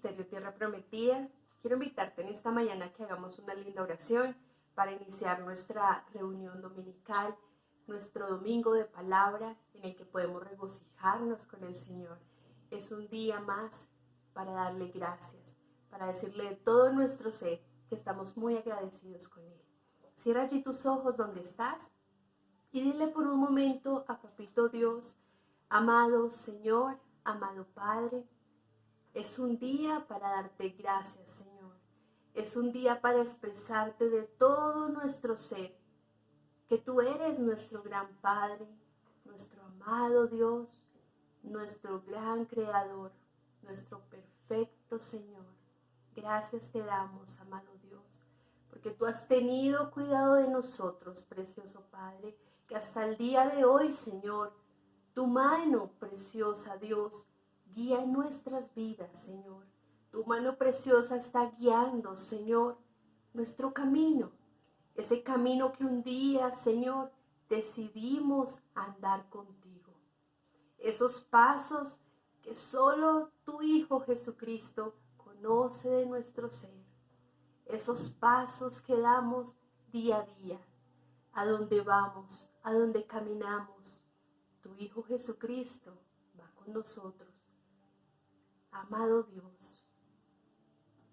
Ministerio Tierra Prometida. Quiero invitarte en esta mañana a que hagamos una linda oración para iniciar nuestra reunión dominical, nuestro domingo de palabra en el que podemos regocijarnos con el Señor. Es un día más para darle gracias, para decirle de todo nuestro ser que estamos muy agradecidos con Él. Cierra allí tus ojos donde estás y dile por un momento a Papito Dios: amado Señor, amado Padre, es un día para darte gracias, Señor. Es un día para expresarte de todo nuestro ser que tú eres nuestro gran Padre, nuestro amado Dios, nuestro gran Creador, nuestro perfecto Señor. Gracias te damos, amado Dios, porque tú has tenido cuidado de nosotros, precioso Padre, que hasta el día de hoy, Señor, tu mano preciosa, Dios, guía nuestras vidas, Señor. Tu mano preciosa está guiando, Señor, nuestro camino. Ese camino que un día, Señor, decidimos andar contigo. Esos pasos que solo tu Hijo Jesucristo conoce de nuestro ser. Esos pasos que damos día a día, a donde vamos, a donde caminamos. Tu Hijo Jesucristo va con nosotros. Amado Dios,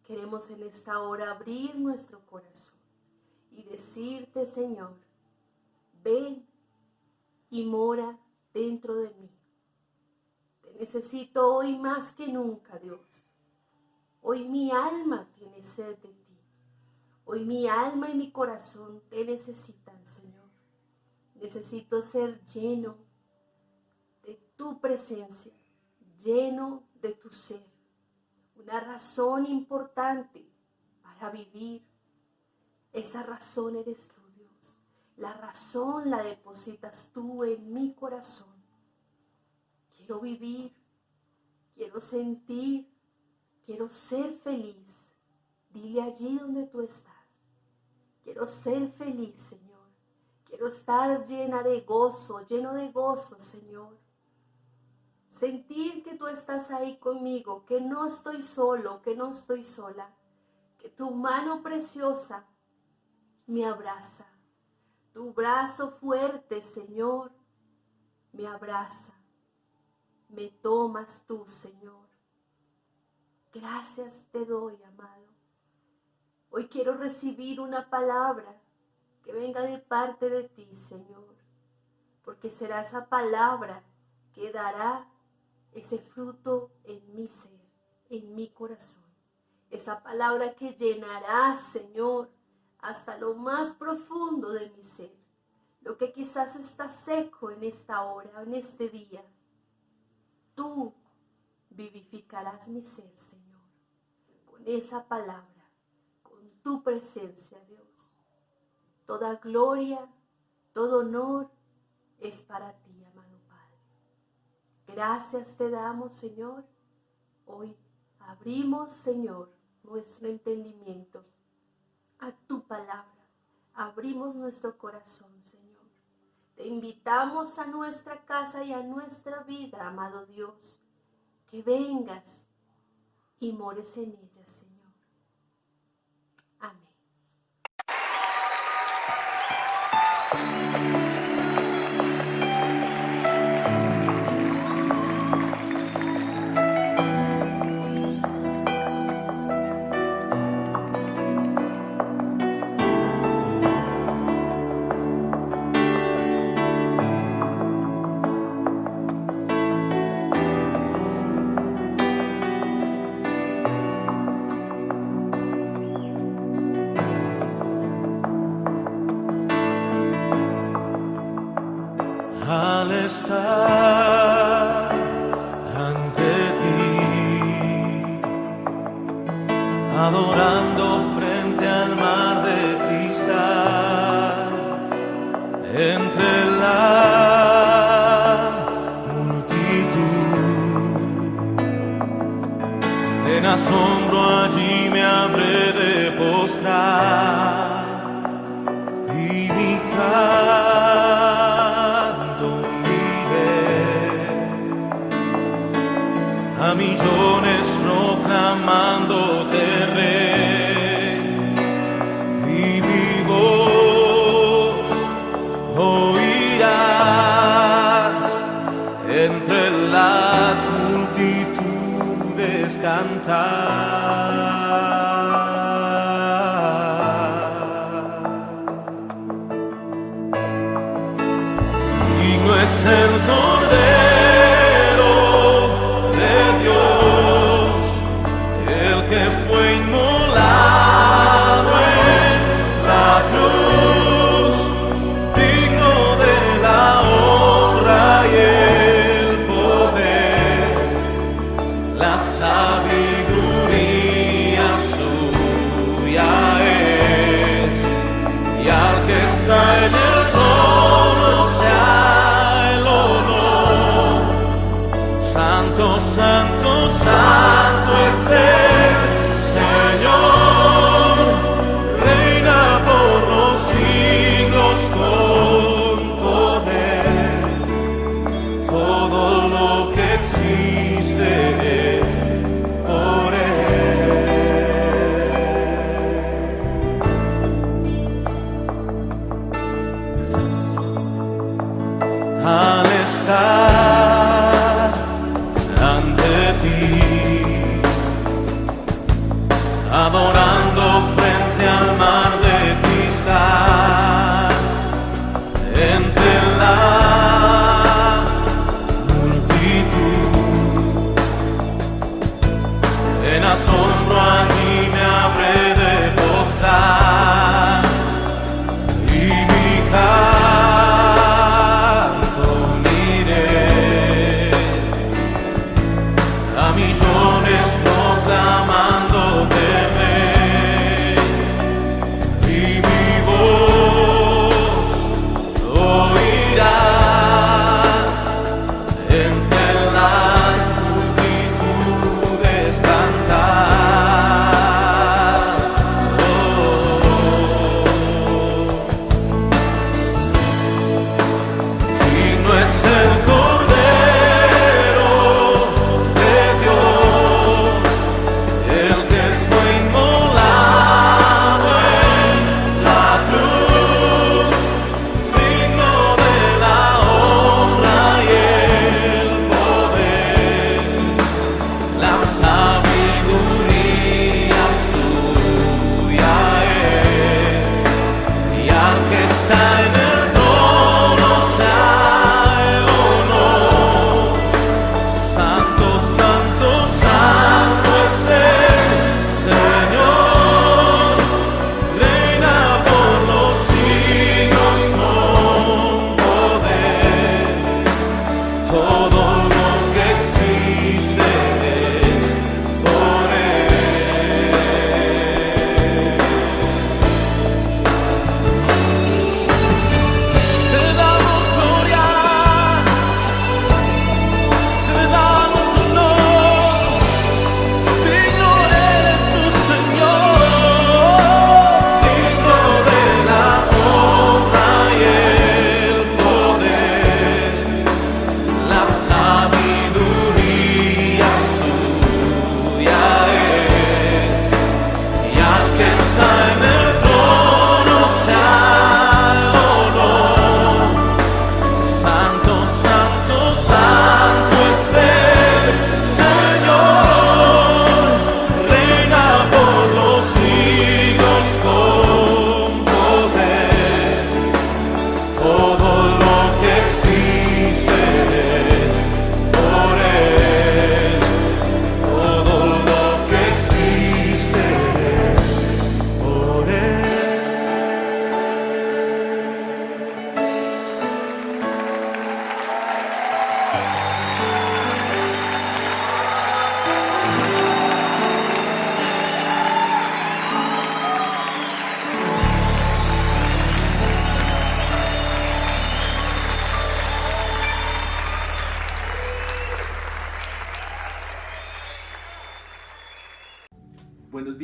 queremos en esta hora abrir nuestro corazón y decirte, Señor, ven y mora dentro de mí. Te necesito hoy más que nunca, Dios. Hoy mi alma tiene sed de ti. Hoy mi alma y mi corazón te necesitan, Señor. Necesito ser lleno de tu presencia, lleno de tu ser. Una razón importante para vivir. Esa razón eres tú, Dios. La razón la depositas tú en mi corazón. Quiero vivir, quiero sentir, quiero ser feliz. Dile allí donde tú estás. Quiero ser feliz, Señor. Quiero estar llena de gozo, lleno de gozo, Señor. Sentir que tú estás ahí conmigo, que no estoy solo, que no estoy sola. Que tu mano preciosa me abraza. Tu brazo fuerte, Señor, me abraza. Me tomas tú, Señor. Gracias te doy, amado. Hoy quiero recibir una palabra que venga de parte de ti, Señor, porque será esa palabra que dará ese fruto en mi ser, en mi corazón. Esa palabra que llenará, Señor, hasta lo más profundo de mi ser. Lo que quizás está seco en esta hora, en este día. Tú vivificarás mi ser, Señor, con esa palabra, con tu presencia, Dios. Toda gloria, todo honor es para ti, amado Padre. Gracias te damos, Señor. Hoy abrimos, Señor, nuestro entendimiento a tu palabra. Abrimos nuestro corazón, Señor. Te invitamos a nuestra casa y a nuestra vida, amado Dios, que vengas y mores en ella, Señor. Amén. Al estar ante ti, adorando frente al mar de cristal, entre la multitud, en asombro allí me habré de postrar y mi a millones proclamar.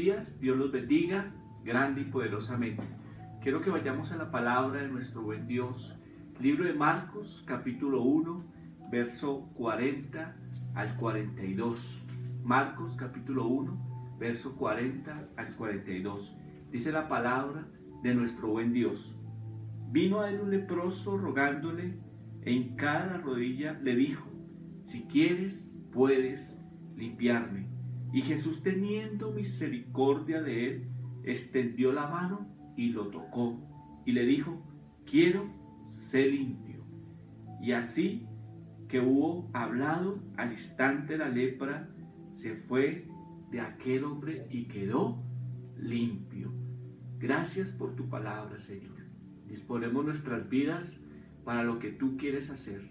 días, Dios los bendiga grande y poderosamente. Quiero que vayamos a la palabra de nuestro buen Dios. Libro de Marcos, capítulo 1, verso 40 al 42. Marcos, capítulo 1, verso 40 al 42. Dice la palabra de nuestro buen Dios. Vino a él un leproso rogándole, en cada rodilla le dijo: si quieres, puedes limpiarme. Y Jesús, teniendo misericordia de él, extendió la mano y lo tocó, y le dijo: quiero, sé limpio. Y así que hubo hablado, al instante la lepra se fue de aquel hombre y quedó limpio. Gracias por tu palabra, Señor. Disponemos nuestras vidas para lo que tú quieres hacer.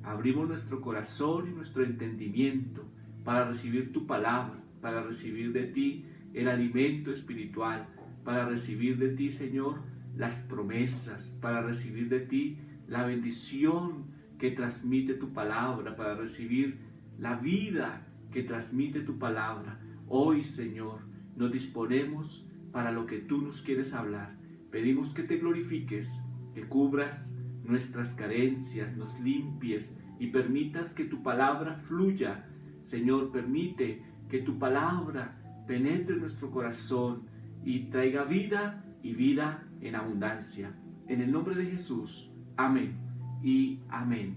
Abrimos nuestro corazón y nuestro entendimiento para recibir tu palabra, para recibir de ti el alimento espiritual, para recibir de ti, Señor, las promesas, para recibir de ti la bendición que transmite tu palabra, para recibir la vida que transmite tu palabra. Hoy, Señor, nos disponemos para lo que tú nos quieres hablar. Pedimos que te glorifiques, que cubras nuestras carencias, nos limpies y permitas que tu palabra fluya. Señor, permite que tu palabra penetre en nuestro corazón y traiga vida y vida en abundancia. En el nombre de Jesús, amén y amén.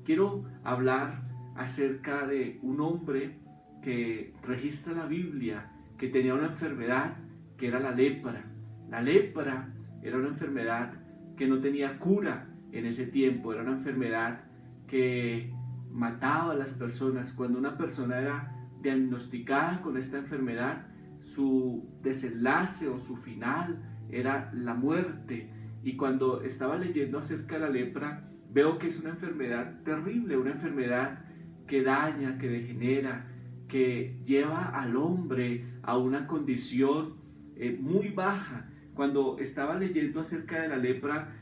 Quiero hablar acerca de un hombre que registra la Biblia, que tenía una enfermedad que era la lepra. La lepra era una enfermedad que no tenía cura en ese tiempo, era una enfermedad que mataba a las personas. Cuando una persona era diagnosticada con esta enfermedad, su desenlace o su final era la muerte. Y cuando estaba leyendo acerca de la lepra, veo que es una enfermedad terrible, una enfermedad que daña, que degenera, que lleva al hombre a una condición muy baja. Cuando estaba leyendo acerca de la lepra,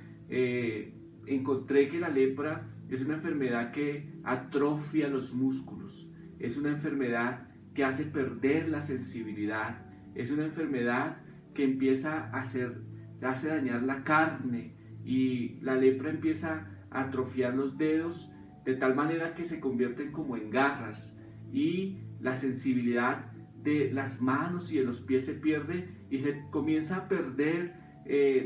encontré que la lepra es una enfermedad que atrofia los músculos, es una enfermedad que hace perder la sensibilidad, es una enfermedad que empieza a hace dañar la carne, y la lepra empieza a atrofiar los dedos de tal manera que se convierten como en garras, y la sensibilidad de las manos y de los pies se pierde y se comienza a perder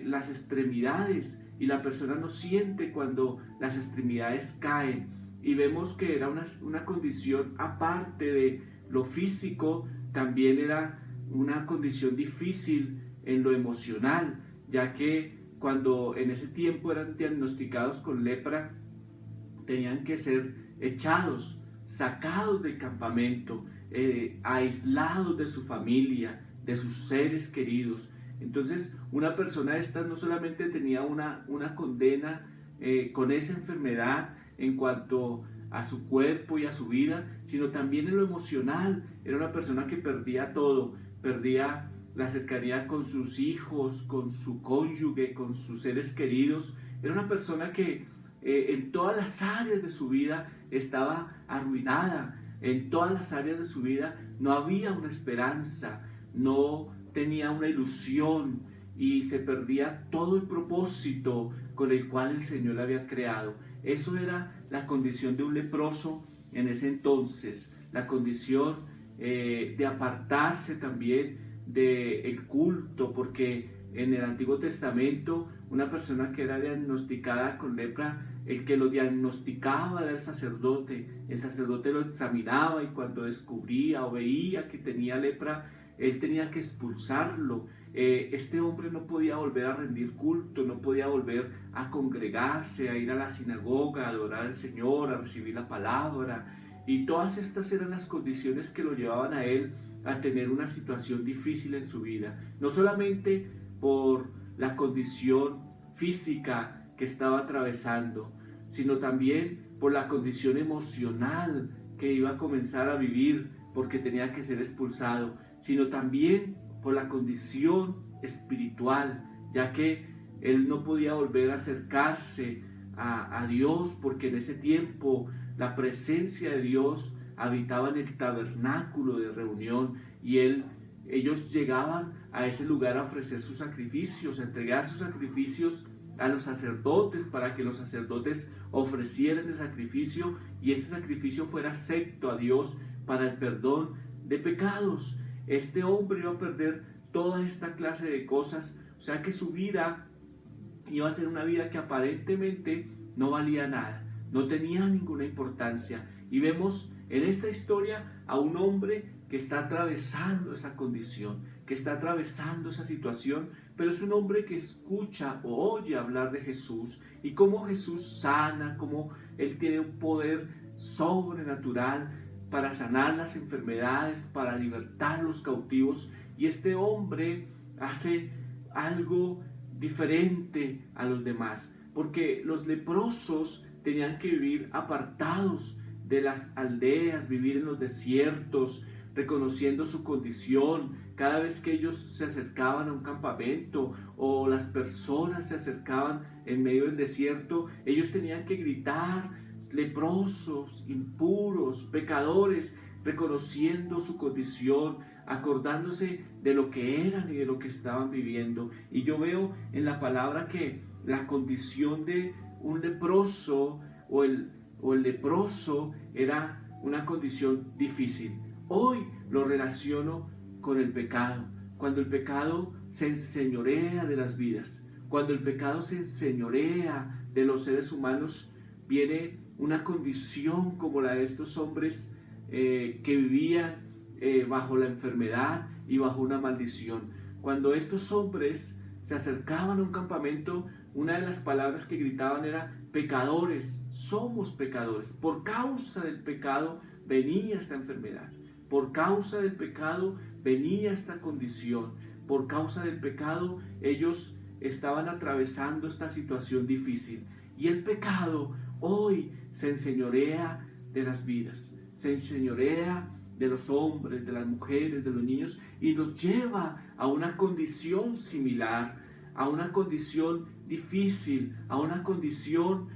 las extremidades, y la persona no siente cuando las extremidades caen. Y vemos que era una condición, aparte de lo físico, también era una condición difícil en lo emocional, ya que cuando en ese tiempo eran diagnosticados con lepra, tenían que ser echados, sacados del campamento, aislados de su familia, de sus seres queridos. Entonces, una persona de estas no solamente tenía una condena con esa enfermedad en cuanto a su cuerpo y a su vida, sino también en lo emocional. Era una persona que perdía todo, perdía la cercanía con sus hijos, con su cónyuge, con sus seres queridos. Era una persona que en todas las áreas de su vida estaba arruinada. En todas las áreas de su vida no había una esperanza, no tenía una ilusión, y se perdía todo el propósito con el cual el Señor le había creado. Eso era la condición de un leproso en ese entonces, la condición de apartarse también del culto, porque en el Antiguo Testamento una persona que era diagnosticada con lepra, el que lo diagnosticaba era el sacerdote lo examinaba, y cuando descubría o veía que tenía lepra, él tenía que expulsarlo. Este hombre no podía volver a rendir culto, no podía volver a congregarse, a ir a la sinagoga, a adorar al Señor, a recibir la palabra. Y todas estas eran las condiciones que lo llevaban a él a tener una situación difícil en su vida. No solamente por la condición física que estaba atravesando, sino también por la condición emocional que iba a comenzar a vivir porque tenía que ser expulsado, sino también por la condición espiritual, ya que él no podía volver a acercarse a Dios, porque en ese tiempo la presencia de Dios habitaba en el tabernáculo de reunión, y él ellos llegaban a ese lugar a ofrecer sus sacrificios, a entregar sus sacrificios a los sacerdotes para que los sacerdotes ofrecieran el sacrificio y ese sacrificio fuera acepto a Dios para el perdón de pecados. Este hombre iba a perder toda esta clase de cosas, o sea que su vida iba a ser una vida que aparentemente no valía nada, no tenía ninguna importancia. Y vemos en esta historia a un hombre que está atravesando esa condición, que está atravesando esa situación, pero es un hombre que escucha o oye hablar de Jesús y cómo Jesús sana, cómo Él tiene un poder sobrenatural para sanar las enfermedades, para libertar a los cautivos. Y este hombre hace algo diferente a los demás, porque los leprosos tenían que vivir apartados de las aldeas, vivir en los desiertos, reconociendo su condición. Cada vez que ellos se acercaban a un campamento o las personas se acercaban en medio del desierto, ellos tenían que gritar: leprosos, impuros, pecadores, reconociendo su condición, acordándose de lo que eran y de lo que estaban viviendo. Y yo veo en la palabra que la condición de un leproso o el leproso era una condición difícil. Hoy lo relaciono con el pecado. Cuando el pecado se enseñorea de las vidas, cuando el pecado se enseñorea de los seres humanos, viene una condición como la de estos hombres que vivían bajo la enfermedad y bajo una maldición. Cuando estos hombres se acercaban a un campamento, una de las palabras que gritaban era: pecadores, somos pecadores. Por causa del pecado venía esta enfermedad, por causa del pecado venía esta condición, por causa del pecado ellos estaban atravesando esta situación difícil. Y el pecado hoy se enseñorea de las vidas, se enseñorea de los hombres, de las mujeres, de los niños, y nos lleva a una condición similar, a una condición difícil, a una condición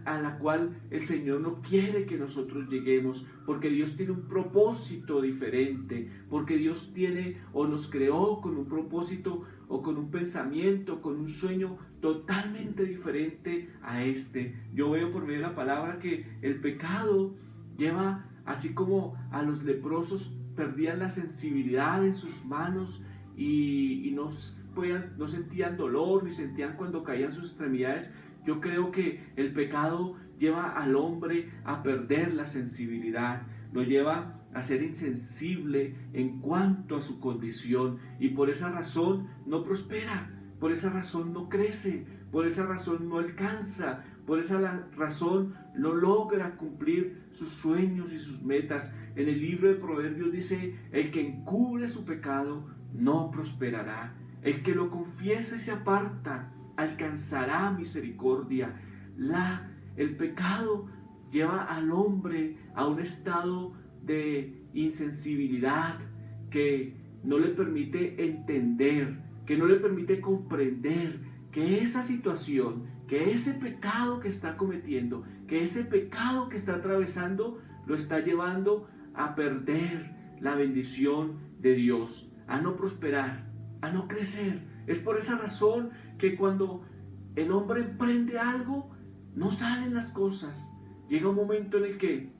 a la cual el Señor no quiere que nosotros lleguemos, porque Dios tiene un propósito diferente, porque Dios tiene o nos creó con un propósito o con un pensamiento, con un sueño totalmente diferente a este. Yo veo por medio de la palabra que el pecado lleva, así como a los leprosos perdían la sensibilidad en sus manos y no sentían dolor ni sentían cuando caían sus extremidades. Yo creo que el pecado lleva al hombre a perder la sensibilidad, lo lleva a ser insensible en cuanto a su condición, y por esa razón no prospera, por esa razón no crece, por esa razón no alcanza, por esa razón no logra cumplir sus sueños y sus metas. En el libro de Proverbios dice: el que encubre su pecado no prosperará, el que lo confiesa y se aparta alcanzará misericordia. El pecado lleva al hombre a un estado de insensibilidad que no le permite entender, que no le permite comprender que esa situación, que ese pecado que está cometiendo, que ese pecado que está atravesando, lo está llevando a perder la bendición de Dios, a no prosperar, a no crecer. Es por esa razón que cuando el hombre emprende algo, no salen las cosas. Llega un momento en el que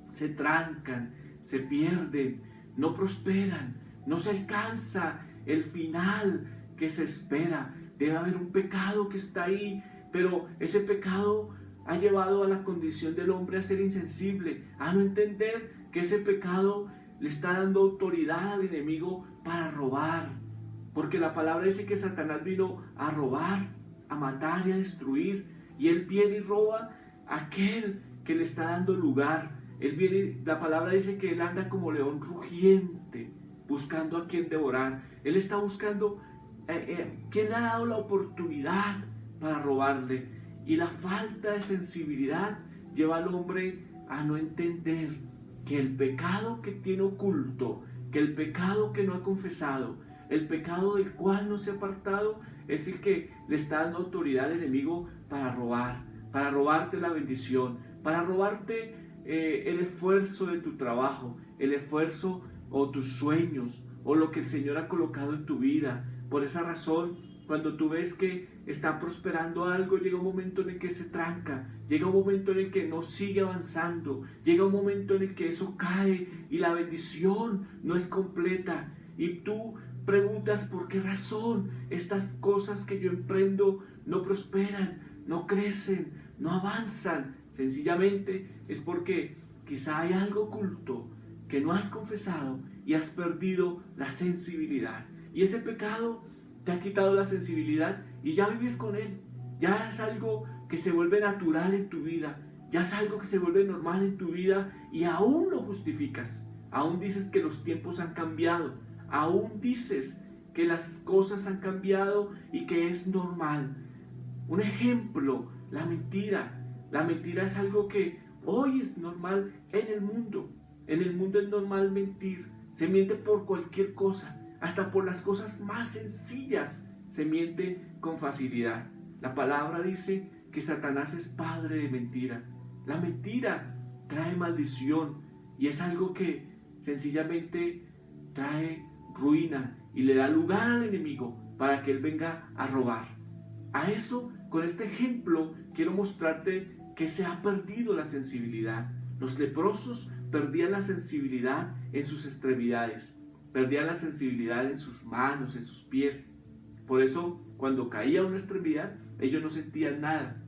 se trancan, se pierden, no prosperan, no se alcanza el final que se espera. Debe haber un pecado que está ahí, pero ese pecado ha llevado a la condición del hombre a ser insensible, a no entender que ese pecado le está dando autoridad al enemigo para robar. Porque la palabra dice que Satanás vino a robar, a matar y a destruir. Y él viene y roba a aquel que le está dando lugar. La palabra dice que él anda como león rugiente, buscando a quien devorar. Él está buscando quién le ha dado la oportunidad para robarle. Y la falta de sensibilidad lleva al hombre a no entender que el pecado que tiene oculto, que el pecado que no ha confesado, el pecado del cual no se ha apartado, es el que le está dando autoridad al enemigo para robar, para robarte la bendición, para robarte el esfuerzo de tu trabajo, el esfuerzo o tus sueños o lo que el Señor ha colocado en tu vida. Por esa razón, cuando tú ves que está prosperando algo, llega un momento en el que se tranca, llega un momento en el que no sigue avanzando, llega un momento en el que eso cae y la bendición no es completa. Y tú preguntas por qué razón estas cosas que yo emprendo no prosperan, no crecen, no avanzan. Sencillamente es porque quizá hay algo oculto que no has confesado y has perdido la sensibilidad. Y ese pecado te ha quitado la sensibilidad y ya vives con él. Ya es algo que se vuelve natural en tu vida. Ya es algo que se vuelve normal en tu vida y aún lo justificas. Aún dices que los tiempos han cambiado. Aún dices que las cosas han cambiado y que es normal. Un ejemplo, la mentira. La mentira es algo que hoy es normal en el mundo. En el mundo es normal mentir. Se miente por cualquier cosa, hasta por las cosas más sencillas se miente con facilidad. La palabra dice que Satanás es padre de mentira. La mentira trae maldición y es algo que sencillamente trae ruina y le da lugar al enemigo para que él venga a robar. A eso, con este ejemplo, quiero mostrarte que se ha perdido la sensibilidad. Los leprosos perdían la sensibilidad en sus extremidades, perdían la sensibilidad en sus manos, en sus pies. Por eso, cuando caía una extremidad, ellos no sentían nada.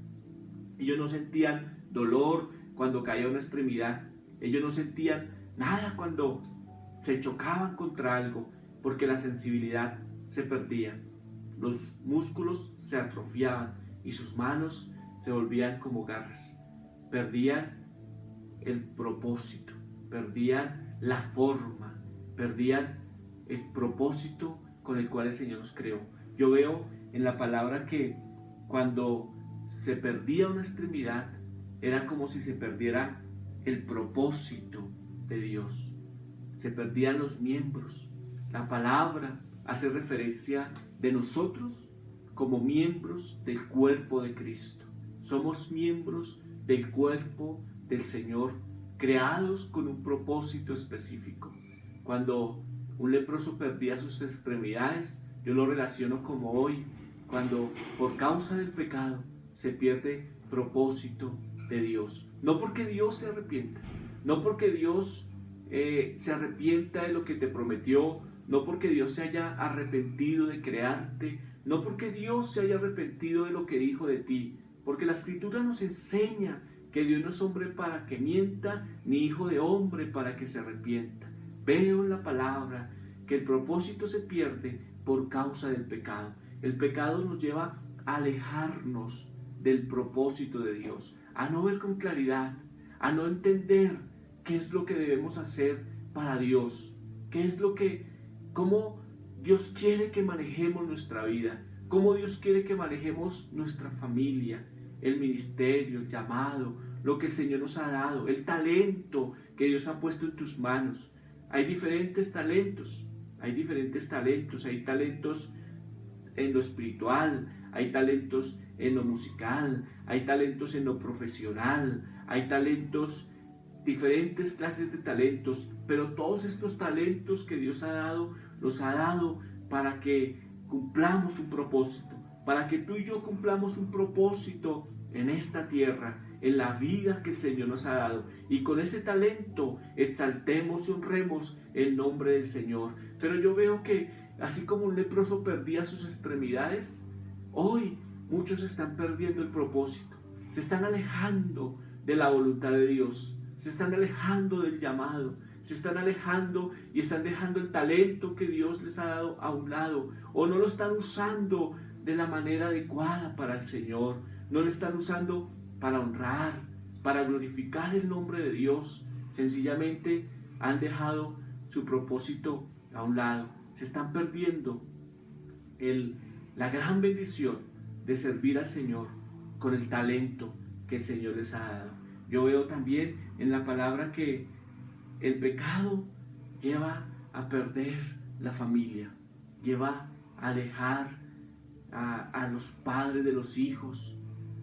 Ellos no sentían dolor cuando caía una extremidad. Ellos no sentían nada cuando se chocaban contra algo, porque la sensibilidad se perdía. Los músculos se atrofiaban y sus manos se volvían como garras. Perdían el propósito, perdían la forma, perdían el propósito con el cual el Señor nos creó. Yo veo en la palabra que cuando se perdía una extremidad, era como si se perdiera el propósito de Dios. Se perdían los miembros. La palabra hace referencia de nosotros como miembros del cuerpo de Cristo. Somos miembros del cuerpo del Señor, creados con un propósito específico. Cuando un leproso perdía sus extremidades, yo lo relaciono como hoy, cuando por causa del pecado se pierde propósito de Dios. No porque Dios se arrepienta, no porque Dios se arrepienta de lo que te prometió, no porque Dios se haya arrepentido de crearte, no porque Dios se haya arrepentido de lo que dijo de ti, porque la Escritura nos enseña que Dios no es hombre para que mienta, ni hijo de hombre para que se arrepienta. Veo en la palabra que el propósito se pierde por causa del pecado. El pecado nos lleva a alejarnos del propósito de Dios, a no ver con claridad, a no entender qué es lo que debemos hacer para Dios, cómo Dios quiere que manejemos nuestra vida, cómo Dios quiere que manejemos nuestra familia, el ministerio, el llamado, lo que el Señor nos ha dado, el talento que Dios ha puesto en tus manos. Hay diferentes talentos, hay talentos en lo espiritual, hay talentos en lo musical, hay talentos en lo profesional, hay talentos, diferentes clases de talentos, pero todos estos talentos que Dios ha dado, los ha dado para que cumplamos un propósito, para que tú y yo cumplamos un propósito en esta tierra, en la vida que el Señor nos ha dado, y con ese talento exaltemos y honremos el nombre del Señor. Pero yo veo que así como un leproso perdía sus extremidades, hoy muchos están perdiendo el propósito, se están alejando de la voluntad de Dios, se están alejando del llamado, se están alejando y están dejando el talento que Dios les ha dado a un lado, o no lo están usando de la manera adecuada para el Señor, no lo están usando para honrar, para glorificar el nombre de Dios. Sencillamente han dejado su propósito a un lado, se están perdiendo la gran bendición de servir al Señor con el talento que el Señor les ha dado. Yo veo también en la palabra que el pecado lleva a perder la familia, lleva a alejar a los padres de los hijos,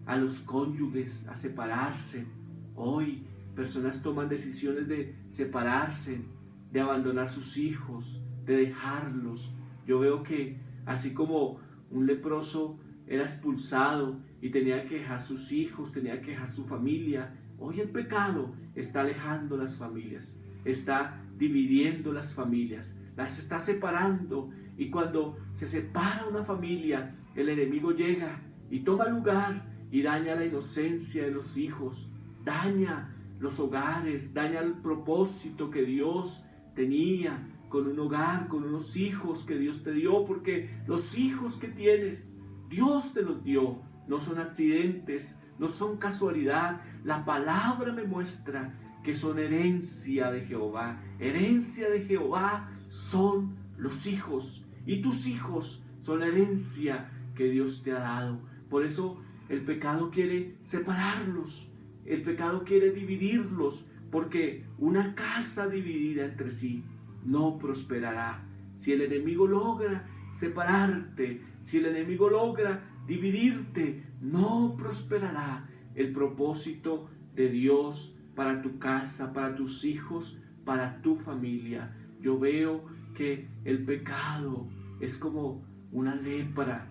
a los cónyuges, a separarse. Hoy personas toman decisiones de separarse, de abandonar sus hijos, de dejarlos. Yo veo que así como un leproso era expulsado y tenía que dejar sus hijos, tenía que dejar su familia, hoy el pecado está alejando las familias, está dividiendo las familias, las está separando, y cuando se separa una familia, el enemigo llega y toma lugar y daña la inocencia de los hijos, daña los hogares, daña el propósito que Dios tenía con un hogar, con unos hijos que Dios te dio, porque los hijos que tienes, Dios te los dio, no son accidentes, no son casualidad. La palabra me muestra que son herencia de Jehová. Herencia de Jehová son los hijos, y tus hijos son la herencia que Dios te ha dado. Por eso el pecado quiere separarlos, el pecado quiere dividirlos, porque una casa dividida entre sí no prosperará. Si el enemigo logra separarte, si el enemigo logra dividirte, no prosperará el propósito de Dios para tu casa, para tus hijos, para tu familia. Yo veo que el pecado es como una lepra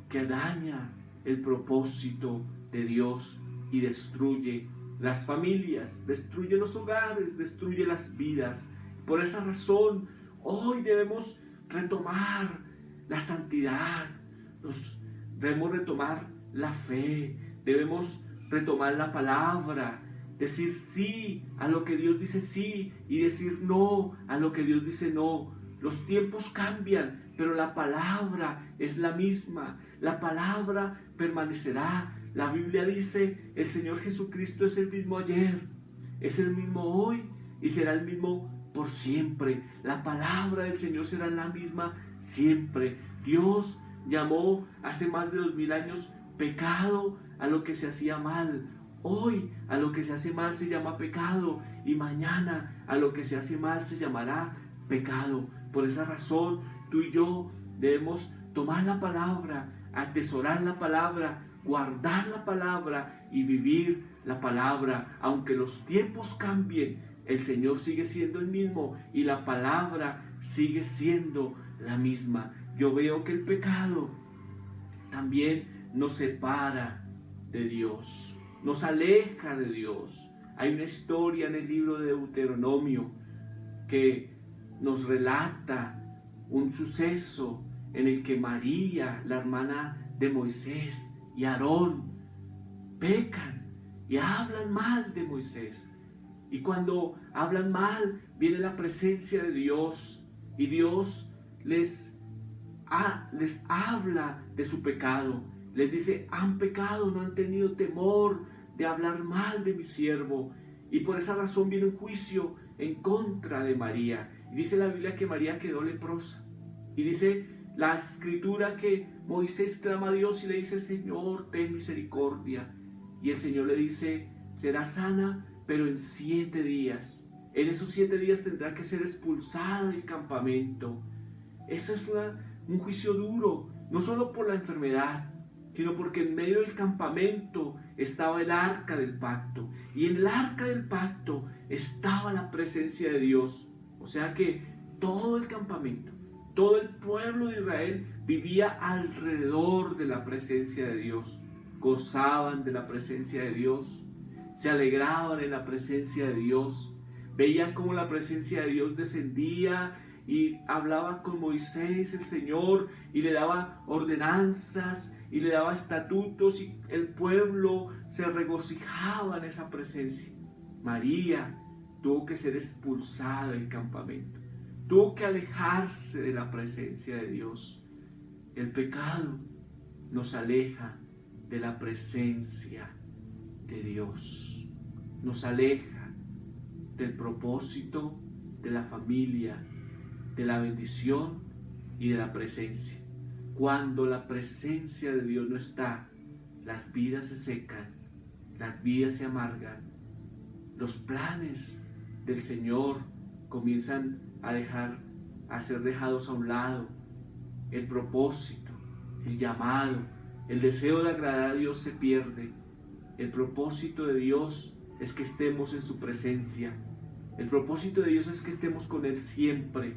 que daña el propósito de Dios y destruye las familias, destruye los hogares, destruye las vidas. Por esa razón, hoy debemos retomar la santidad, debemos retomar la fe, debemos retomar la palabra, decir sí a lo que Dios dice sí y decir no a lo que Dios dice no. Los tiempos cambian, pero la palabra es la misma, la palabra permanecerá. La Biblia dice, el Señor Jesucristo es el mismo ayer, es el mismo hoy y será el mismo por siempre. La palabra del Señor será la misma siempre. Dios llamó hace más de 2000 años pecado a lo que se hacía mal. Hoy a lo que se hace mal se llama pecado, y mañana a lo que se hace mal se llamará pecado. Por esa razón, tú y yo debemos tomar la palabra, atesorar la palabra, guardar la palabra y vivir la palabra. Aunque los tiempos cambien, el Señor sigue siendo el mismo y la palabra sigue siendo la misma. Yo veo que el pecado también nos separa de Dios, nos aleja de Dios. Hay una historia en el libro de Deuteronomio que nos relata un suceso en el que María, la hermana de Moisés, y Aarón pecan y hablan mal de Moisés. Y cuando hablan mal, viene la presencia de Dios, y Dios les habla de su pecado. Les dice, han pecado, no han tenido temor de hablar mal de mi siervo. Y por esa razón viene un juicio en contra de María. Y dice la Biblia que María quedó leprosa. Y dice la escritura que Moisés clama a Dios y le dice, Señor, ten misericordia. Y el Señor le dice, será sana, pero en 7 días. En esos 7 días tendrá que ser expulsada del campamento. Ese es un juicio duro, no solo por la enfermedad, sino porque en medio del campamento estaba el arca del pacto. Y en el arca del pacto estaba la presencia de Dios. O sea que todo el campamento, todo el pueblo de Israel vivía alrededor de la presencia de Dios. Gozaban de la presencia de Dios, se alegraban en la presencia de Dios, veían cómo la presencia de Dios descendía y hablaba con Moisés el Señor y le daba ordenanzas y le daba estatutos, y el pueblo se regocijaba en esa presencia. María tuvo que ser expulsada del campamento, tuvo que alejarse de la presencia de Dios. El pecado nos aleja de la presencia de Dios, nos aleja del propósito de la familia, de la bendición y de la presencia. Cuando la presencia de Dios no está, las vidas se secan, las vidas se amargan, los planes del Señor comienzan a ser dejados a un lado. El propósito, el llamado, el deseo de agradar a Dios se pierde. El propósito de Dios es que estemos en su presencia. El propósito de Dios es que estemos con Él siempre.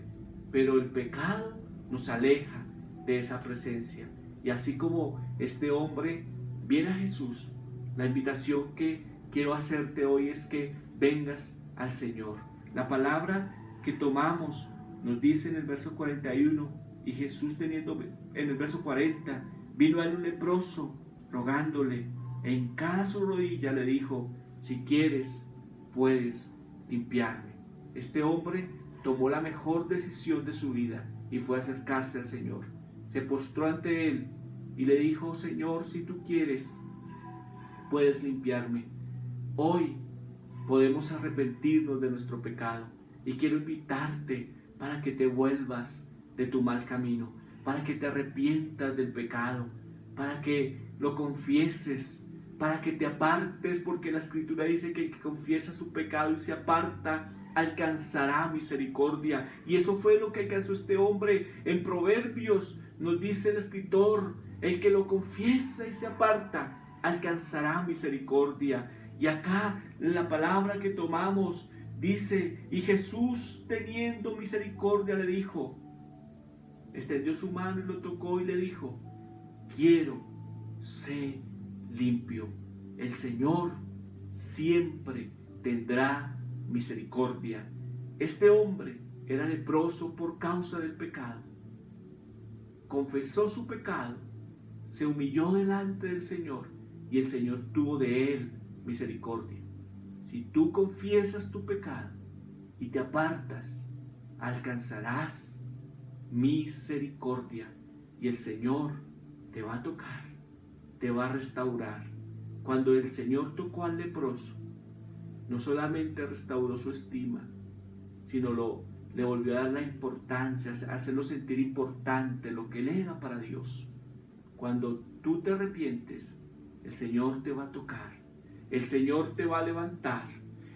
pero el pecado nos aleja de esa presencia. Y así como este hombre viene a Jesús, la invitación que quiero hacerte hoy es que vengas al Señor. La palabra que tomamos nos dice en el verso 41, y Jesús teniendo en el verso 40, vino a él un leproso rogándole, en cada su rodilla le dijo, si quieres, puedes limpiarme. Este hombre tomó la mejor decisión de su vida y fue a acercarse al Señor. Se postró ante él y le dijo, Señor, si tú quieres, puedes limpiarme. Hoy podemos arrepentirnos de nuestro pecado y quiero invitarte para que te vuelvas de tu mal camino, para que te arrepientas del pecado, para que lo confieses, para que te apartes, porque la Escritura dice que el que confiesa su pecado y se aparta alcanzará misericordia. Y eso fue lo que alcanzó este hombre. En Proverbios nos dice el escritor, el que lo confiesa y se aparta alcanzará misericordia. Y acá en la palabra que tomamos dice, y Jesús teniendo misericordia le dijo, extendió su mano y lo tocó y le dijo, quiero, sé limpio. El Señor siempre tendrá misericordia. Este hombre era leproso por causa del pecado. Confesó su pecado, se humilló delante del Señor y el Señor tuvo de él misericordia. Si tú confiesas tu pecado y te apartas, alcanzarás misericordia y el Señor te va a tocar, te va a restaurar. Cuando el Señor tocó al leproso, no solamente restauró su estima, sino le volvió a dar la importancia, a hacerlo sentir importante lo que él era para Dios. Cuando tú te arrepientes, el Señor te va a tocar, el Señor te va a levantar,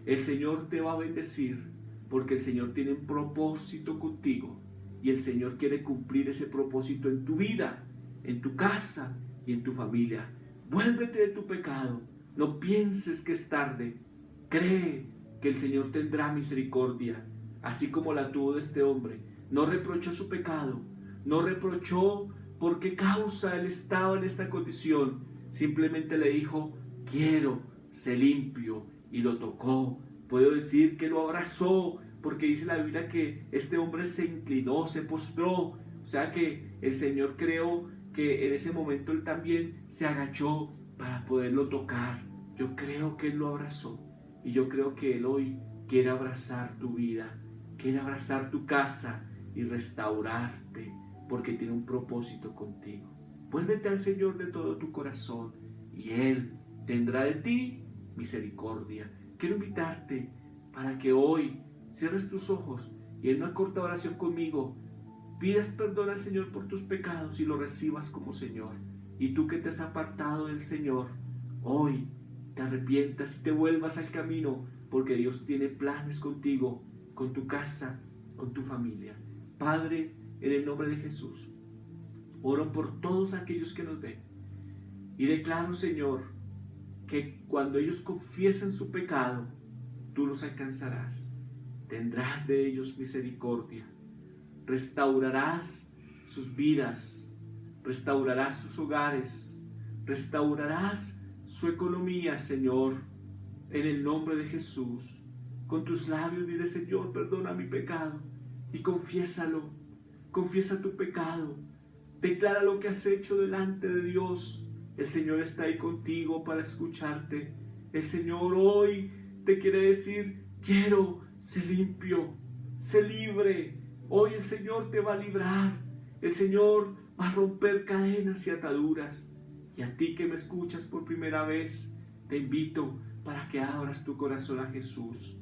el Señor te va a bendecir, porque el Señor tiene un propósito contigo y el Señor quiere cumplir ese propósito en tu vida, en tu casa y en tu familia. Vuélvete de tu pecado, no pienses que es tarde. Cree que el Señor tendrá misericordia, así como la tuvo de este hombre. No reprochó su pecado, no reprochó por qué causa él estaba en esta condición. Simplemente le dijo, quiero, sé limpio, y lo tocó. Puedo decir que lo abrazó, porque dice la Biblia que este hombre se inclinó, se postró. O sea que el Señor creó que en ese momento él también se agachó para poderlo tocar. Yo creo que él lo abrazó. Y yo creo que Él hoy quiere abrazar tu vida, quiere abrazar tu casa y restaurarte, porque tiene un propósito contigo. Vuélvete al Señor de todo tu corazón y Él tendrá de ti misericordia. Quiero invitarte para que hoy cierres tus ojos y en una corta oración conmigo pidas perdón al Señor por tus pecados y lo recibas como Señor. Y tú que te has apartado del Señor, hoy te arrepientas y te vuelvas al camino, porque Dios tiene planes contigo, con tu casa, con tu familia. Padre, en el nombre de Jesús, oro por todos aquellos que nos ven y declaro, Señor, que cuando ellos confiesen su pecado, tú los alcanzarás, tendrás de ellos misericordia, restaurarás sus vidas, restaurarás sus hogares, restaurarás su economía, Señor, en el nombre de Jesús. Con tus labios dile, Señor, perdona mi pecado, y confiésalo, confiesa tu pecado, declara lo que has hecho delante de Dios. El Señor está ahí contigo para escucharte. El Señor hoy te quiere decir, quiero, sé limpio, sé libre. Hoy el Señor te va a librar, el Señor va a romper cadenas y ataduras. Y a ti que me escuchas por primera vez, te invito para que abras tu corazón a Jesús,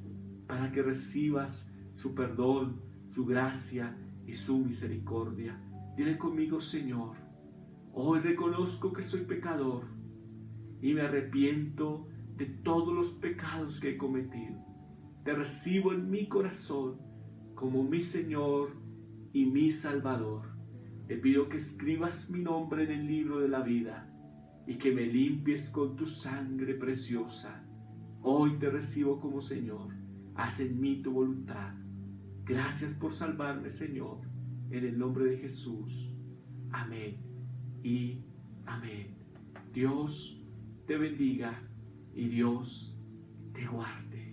para que recibas su perdón, su gracia y su misericordia. Dile conmigo, Señor, hoy reconozco que soy pecador y me arrepiento de todos los pecados que he cometido. Te recibo en mi corazón como mi Señor y mi Salvador. Te pido que escribas mi nombre en el libro de la vida y que me limpies con tu sangre preciosa. Hoy te recibo como Señor. Haz en mí tu voluntad. Gracias por salvarme, Señor, en el nombre de Jesús. Amén y amén. Dios te bendiga y Dios te guarde.